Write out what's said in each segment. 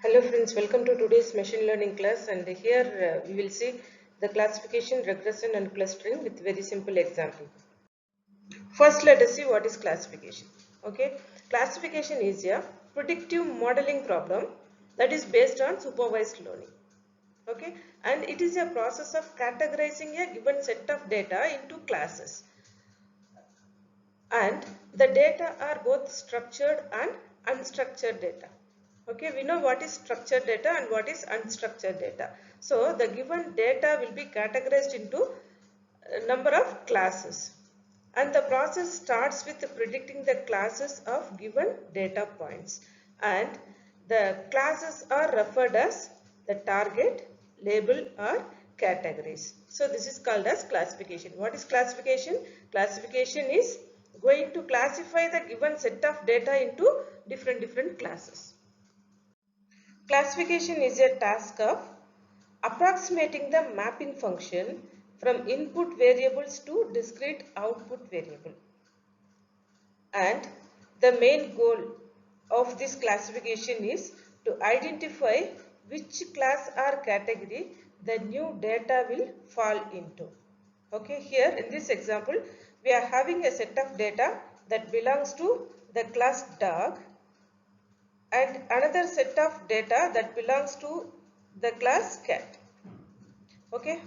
Hello friends, welcome to today's machine learning class, and here we will see the classification, regression and clustering with very simple example. First let us see what is classification. Okay, classification is a predictive modeling problem that is based on supervised learning. Okay, and it is a process of categorizing a given set of data into classes, and the data are both structured and unstructured data. Okay, we know what is structured data and what is unstructured data. So the given data will be categorized into a number of classes, and the process starts with predicting the classes of given data points, and the classes are referred as the target, label or categories. So this is called as classification. What is classification? Classification is going to classify the given set of data into different classes. Classification is a task of approximating the mapping function from input variables to discrete output variable. And the main goal of this classification is to identify which class or category the new data will fall into. Okay, here in this example, we are having a set of data that belongs to the class dog and another set of data that belongs to the class cat. Okay,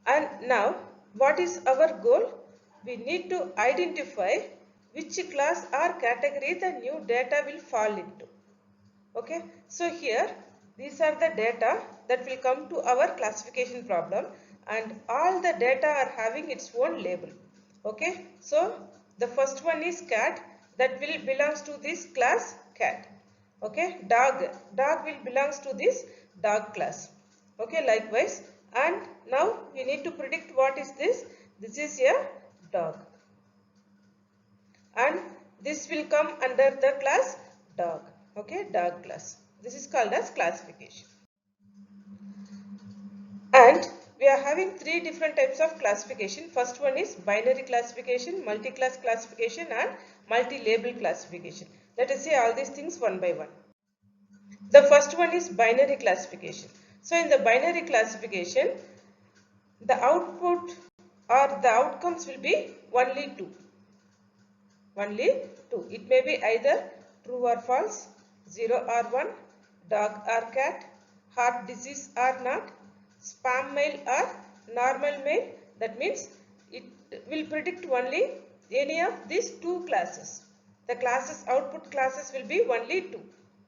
and now what is our goal? We need to identify which class or category the new data will fall into. Okay, so here these are the data that will come to our classification problem, and all the data are having its own label. Okay, so the first one is cat, that will belongs to this class cat. Okay, dog will belongs to this dog class. Okay, likewise, and now we need to predict what is this. This is a dog, and this will come under the class dog. Okay, dog class. This is called as classification. And we are having three different types of classification. First one is binary classification, multi-class classification and multi-label classification. Let us see all these things one by one. The first one is binary classification. So in the binary classification, the output or the outcomes will be only two. Only two. It may be either true or false, 0 or 1, dog or cat, heart disease or not, spam mail or normal mail. That means it will predict only any of these two classes. The classes, output classes will be only two.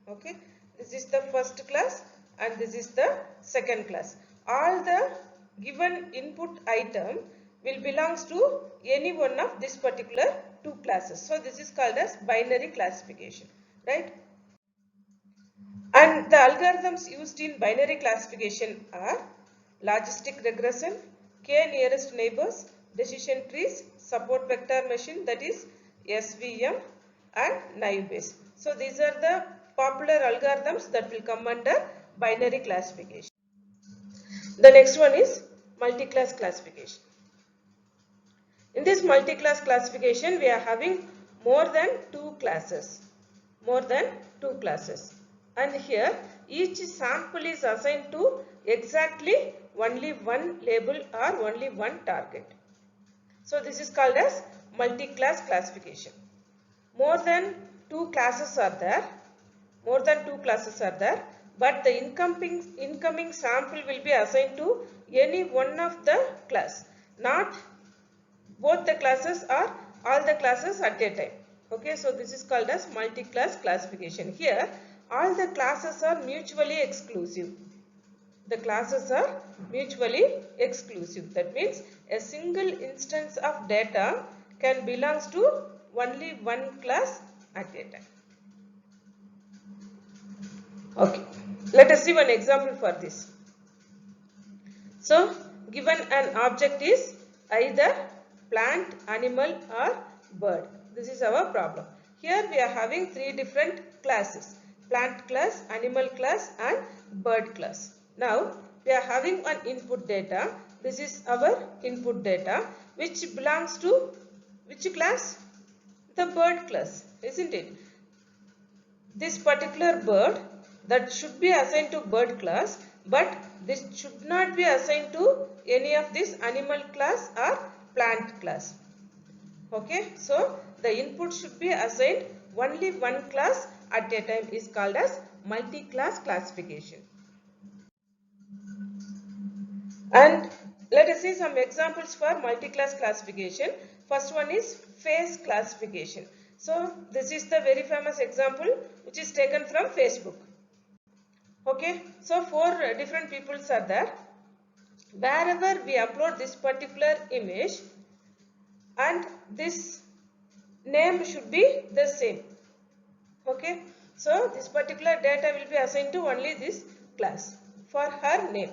Okay, this is the first class and this is the second class. All the given input item will belongs to any one of this particular two classes. So this is called as binary classification, right? And the algorithms used in binary classification are logistic regression, k nearest neighbors, decision trees, support vector machine, that is SVM, and naive Bayes. So these are the popular algorithms that will come under binary classification. The next one is multi-class classification. In this multi-class classification, we are having more than two classes. More than two classes. And here each sample is assigned to exactly only one label or only one target. So this is called as multi-class classification. More than two classes are there. More than two classes are there. But the incoming sample will be assigned to any one of the class. Not both the classes or all the classes at a time. Okay, so this is called as multi-class classification. Here all the classes are mutually exclusive. The classes are mutually exclusive. That means a single instance of data can belongs to only one class at a time. Okay, let us see one example for this. So given an object is either plant, animal or bird. This is our problem. Here we are having three different classes: plant class, animal class and bird class. Now we are having one input data. This is our input data which belongs to which class? The bird class, isn't it? This particular bird that should be assigned to bird class, but this should not be assigned to any of this animal class or plant class. Okay, so the input should be assigned only one class at a time is called as multi-class classification. And let us see some examples for multi-class classification. First one is face classification. So this is the very famous example which is taken from Facebook. Okay, so four different peoples are there. Wherever we upload this particular image, and this name should be the same. Okay, so this particular data will be assigned to only this class for her name.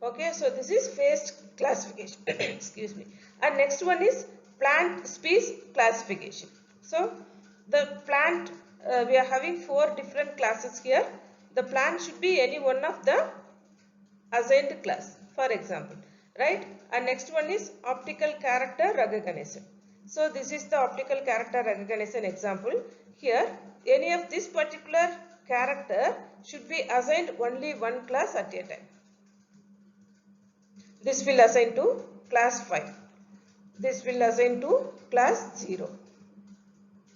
Okay, so this is face classification. Excuse me. And next one is plant species classification. So the plant, we are having four different classes here. The plant should be any one of the assigned class, for example, right? And next one is optical character recognition. So this is the optical character recognition example. Here, any of this particular character should be assigned only one class at a time. This will assign to class 5. This will assign to class 0.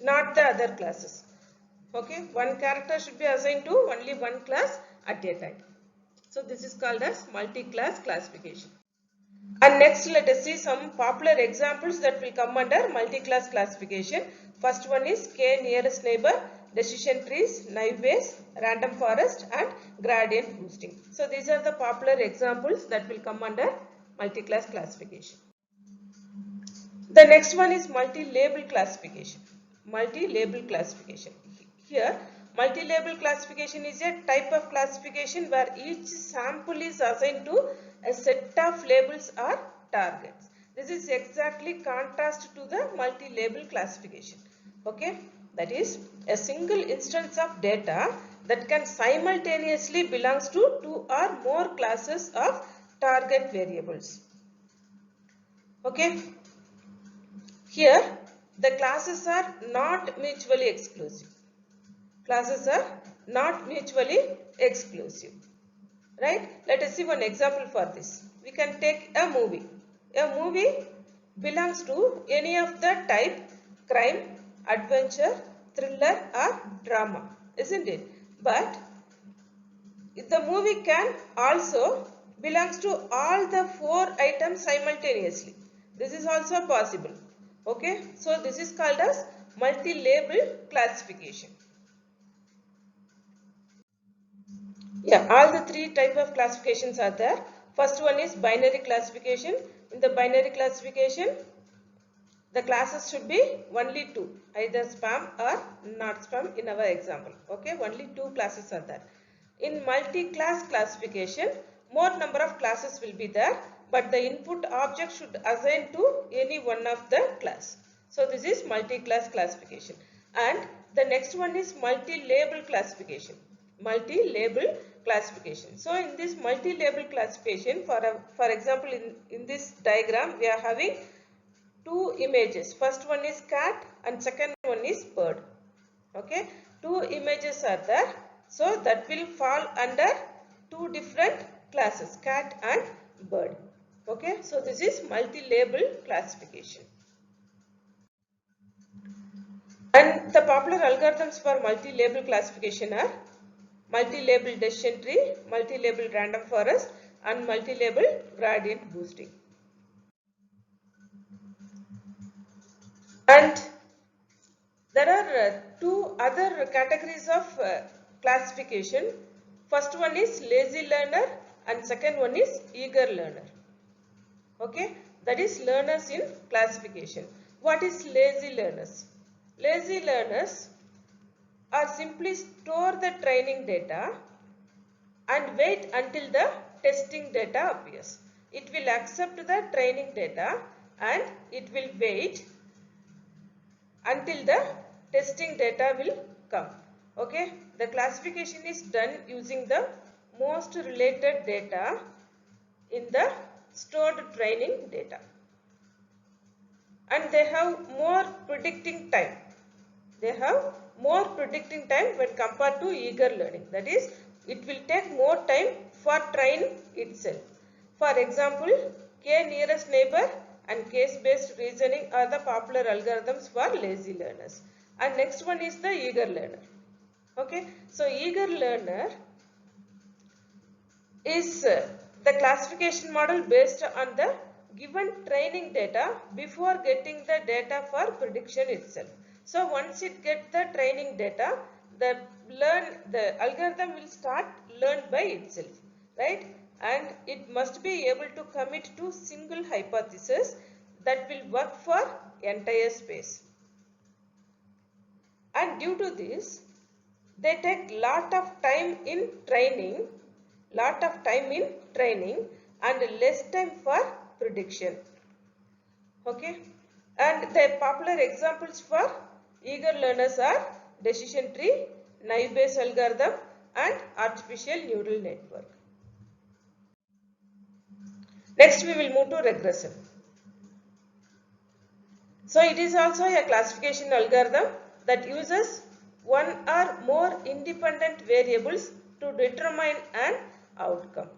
Not the other classes. Okay, one character should be assigned to only one class at a time. So this is called as multi-class classification. And next let us see some popular examples that will come under multi-class classification. First one is K nearest neighbor, decision trees, naive Bayes, random forest and gradient boosting. So these are the popular examples that will come under multi-class classification. The next one is multi-label classification. Multi-label classification. Here, multi-label classification is a type of classification where each sample is assigned to a set of labels or targets. This is exactly contrast to the multi-label classification. Okay, that is a single instance of data that can simultaneously belongs to two or more classes of target variables. Okay. Here, the classes are not mutually exclusive. Classes are not mutually exclusive. Right? Let us see one example for this. We can take a movie. A movie belongs to any of the type crime, adventure, thriller or drama. Isn't it? But the movie can also belongs to all the four items simultaneously. This is also possible. Okay, so this is called as multi-label classification. Yeah, all the three type of classifications are there. First one is binary classification. In the binary classification, the classes should be only two, either spam or not spam in our example. Okay, only two classes are there. In multi-class classification, more number of classes will be there, but the input object should assign to any one of the class. So this is multi-class classification. And the next one is multi-label classification. Multi-label classification. So in this multi-label classification, for example, in this diagram, we are having two images. First one is cat and second one is bird. Okay, two images are there. So that will fall under two different classes, cat and bird. Okay, so this is multi-label classification. And the popular algorithms for multi-label classification are multi-label decision tree, multi-label random forest and multi-label gradient boosting. And there are two other categories of classification. First one is lazy learner and second one is eager learner. Okay, that is learners in classification. What is lazy learners? Lazy learners are simply store the training data and wait until the testing data appears. It will accept the training data and it will wait until the testing data will come. Okay, the classification is done using the most related data in the stored training data, and they have more predicting time. They have more predicting time when compared to eager learning. That is, it will take more time for train itself. For example, K nearest neighbor and case-based reasoning are the popular algorithms for lazy learners. And next one is the eager learner. Okay, so eager learner is the classification model based on the given training data before getting the data for prediction itself. So once it gets the training data, the algorithm will start learn by itself, right? And it must be able to commit to single hypothesis that will work for entire space. And due to this, they take lot of time in training and less time for prediction. Okay, and the popular examples for eager learners are decision tree, naive Bayes algorithm and artificial neural network. Next we will move to regression. So it is also a classification algorithm that uses one or more independent variables to determine an outcome.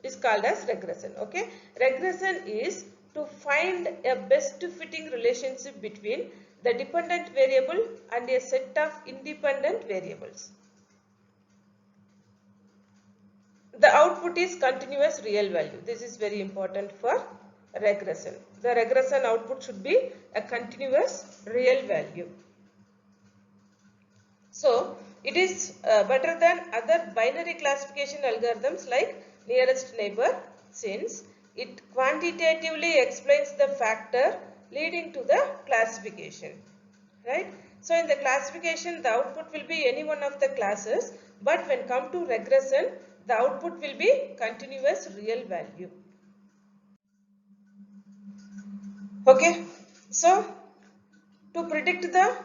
Is called as regression. Okay, regression is to find a best fitting relationship between the dependent variable and a set of independent variables. The output is continuous real value. This is very important for regression. The regression output should be a continuous real value. So it is better than other binary classification algorithms like nearest neighbor, since it quantitatively explains the factor leading to the classification, right? So in the classification, the output will be any one of the classes, but when come to regression, the output will be continuous real value. Okay, so to predict the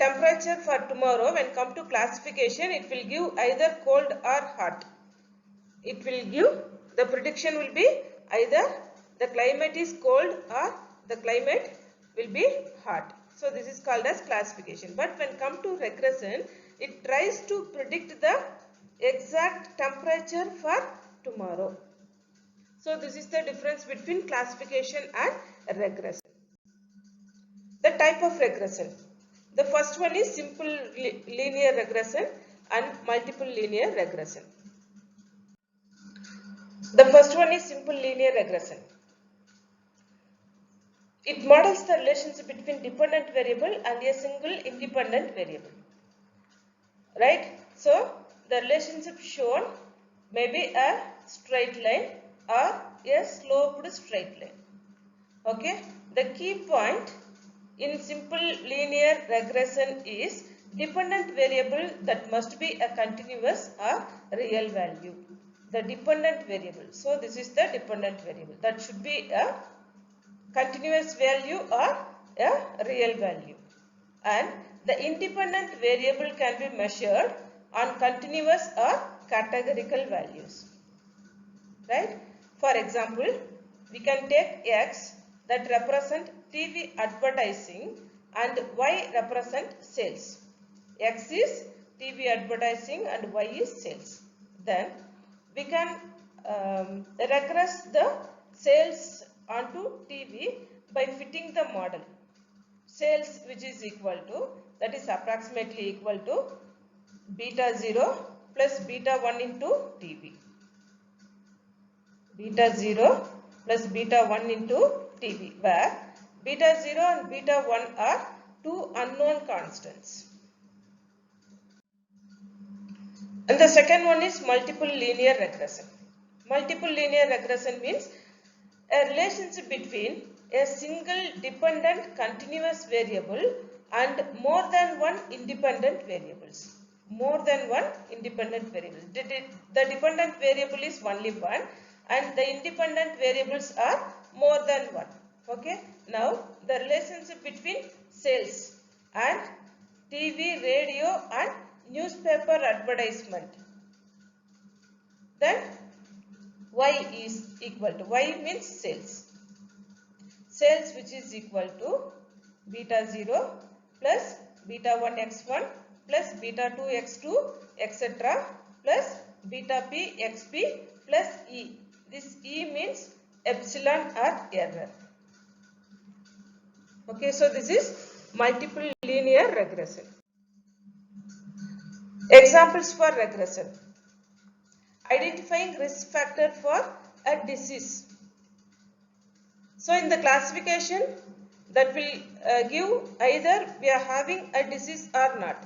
temperature for tomorrow, when come to classification, it will give either cold or hot. It will give, the prediction will be either the climate is cold or the climate will be hot. So this is called as classification. But when come to regression, it tries to predict the exact temperature for tomorrow. So this is the difference between classification and regression. The type of regression. The first one is simple linear regression and multiple linear regression. The first one is simple linear regression. It models the relationship between dependent variable and a single independent variable. Right? So, the relationship shown may be a straight line or a sloped straight line. Okay? The key point in simple linear regression is dependent variable that must be a continuous or real value. The dependent variable. So this is the dependent variable. That should be a continuous value or a real value. And the independent variable can be measured on continuous or categorical values. Right? For example, we can take X that represent TV advertising and Y represent sales. X is TV advertising and Y is sales. Then we can regress the sales onto TV by fitting the model. Sales which is equal to, that is approximately equal to beta 0 plus beta 1 into TV. Beta 0 plus beta 1 into TV, where beta 0 and beta 1 are two unknown constants. And the second one is multiple linear regression. Multiple linear regression means a relationship between a single dependent continuous variable and more than one independent variables. More than one independent variable. The dependent variable is only one and the independent variables are more than one. Okay. Now the relationship between sales and TV, radio and newspaper advertisement. Then Y is equal to, Y means sales. Sales which is equal to beta 0 plus beta 1 x1 plus beta 2 x2 etc. plus beta p xp plus e. This e means epsilon or error. Okay, so this is multiple linear regression. Examples for regression. Identifying risk factor for a disease. So in the classification, that will give either we are having a disease or not.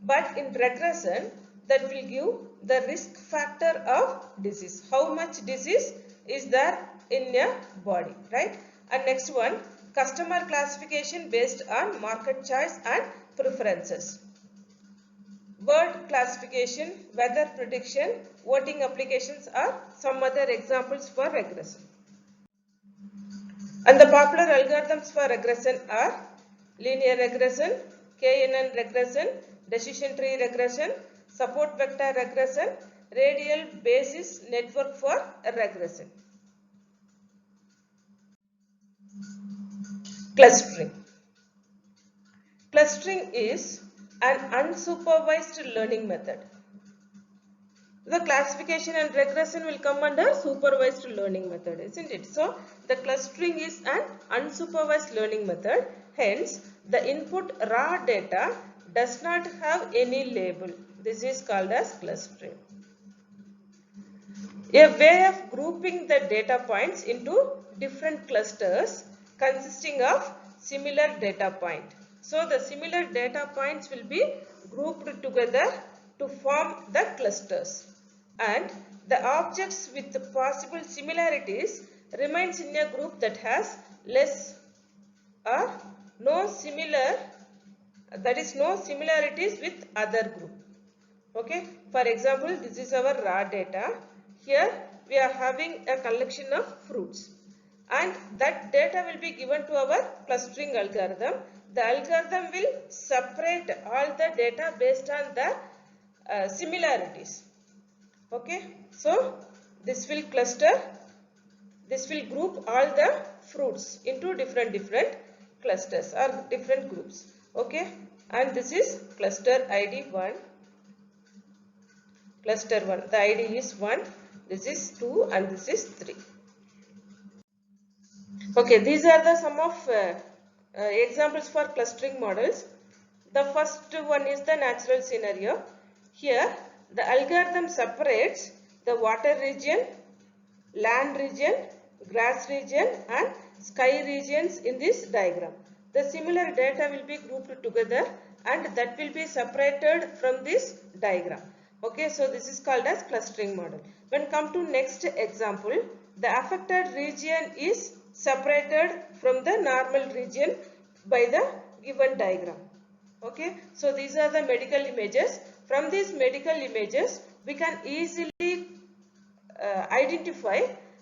But in regression, that will give the risk factor of disease. How much disease is there in a body, right? And next one, customer classification based on market choice and preferences. Word classification, weather prediction, voting applications are some other examples for regression. And the popular algorithms for regression are linear regression, KNN regression, decision tree regression, support vector regression, radial basis network for regression. Clustering. Clustering is an unsupervised learning method. The classification and regression will come under supervised learning method, isn't it? So, the clustering is an unsupervised learning method. Hence, the input raw data does not have any label. This is called as clustering. A way of grouping the data points into different clusters consisting of similar data point. So, the similar data points will be grouped together to form the clusters. And the objects with the possible similarities remains in a group that has less or no similarities with other group. Okay, for example, this is our raw data. Here we are having a collection of fruits, and that data will be given to our clustering algorithm. The algorithm will separate all the data based on the similarities. Okay, so this will group all the fruits into different clusters or different groups. Okay, and this is cluster ID 1. Cluster 1, the ID is 1, this is 2 and this is 3. Okay, these are the some of examples for clustering models. The first one is the natural scenario. Here the algorithm separates the water region, land region, grass region and sky regions in this diagram. The similar data will be grouped together and that will be separated from this diagram. Okay, so this is called as clustering model. When come to next example, the affected region is separated from the normal region by the given diagram. Okay, so these are the medical images. From these medical images, we can easily identify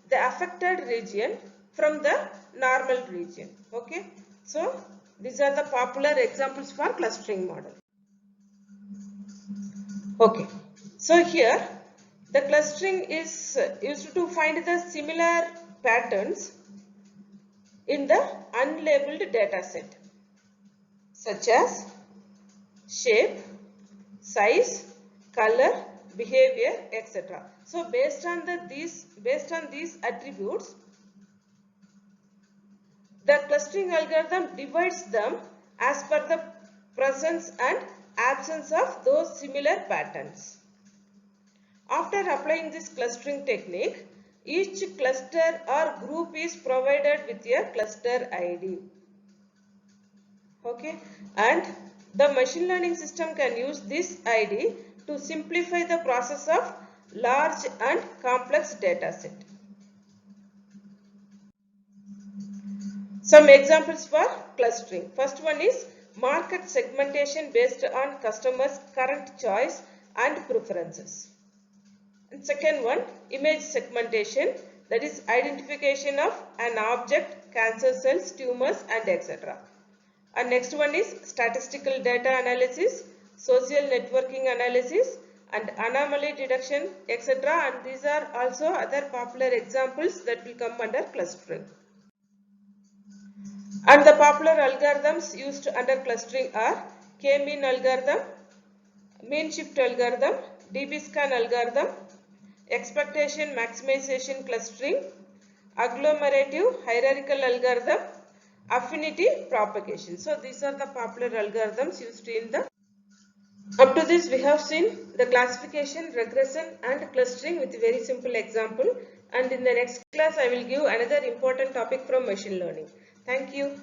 the affected region from the normal region. Okay, so these are the popular examples for clustering model. Okay, so here the clustering is used to find the similar patterns in the unlabeled data set, such as shape, size, color, behavior, etc. So based on these attributes, the clustering algorithm divides them as per the presence and absence of those similar patterns. After applying this clustering technique, each cluster or group is provided with a cluster ID. Okay, and the machine learning system can use this ID to simplify the process of large and complex data set. Some examples for clustering. First one is market segmentation based on customers' current choice and preferences. And second one, image segmentation, that is identification of an object, cancer cells, tumors and etc. And next one is statistical data analysis, social networking analysis and anomaly detection etc. And these are also other popular examples that will come under clustering. And the popular algorithms used under clustering are K-mean algorithm, mean shift algorithm, DB-scan algorithm, expectation maximization clustering, agglomerative hierarchical algorithm, affinity propagation. So these are the popular algorithms used in the. Up to this we have seen the classification, regression and clustering with a very simple example, and in the next class I will give another important topic from machine learning. Thank you.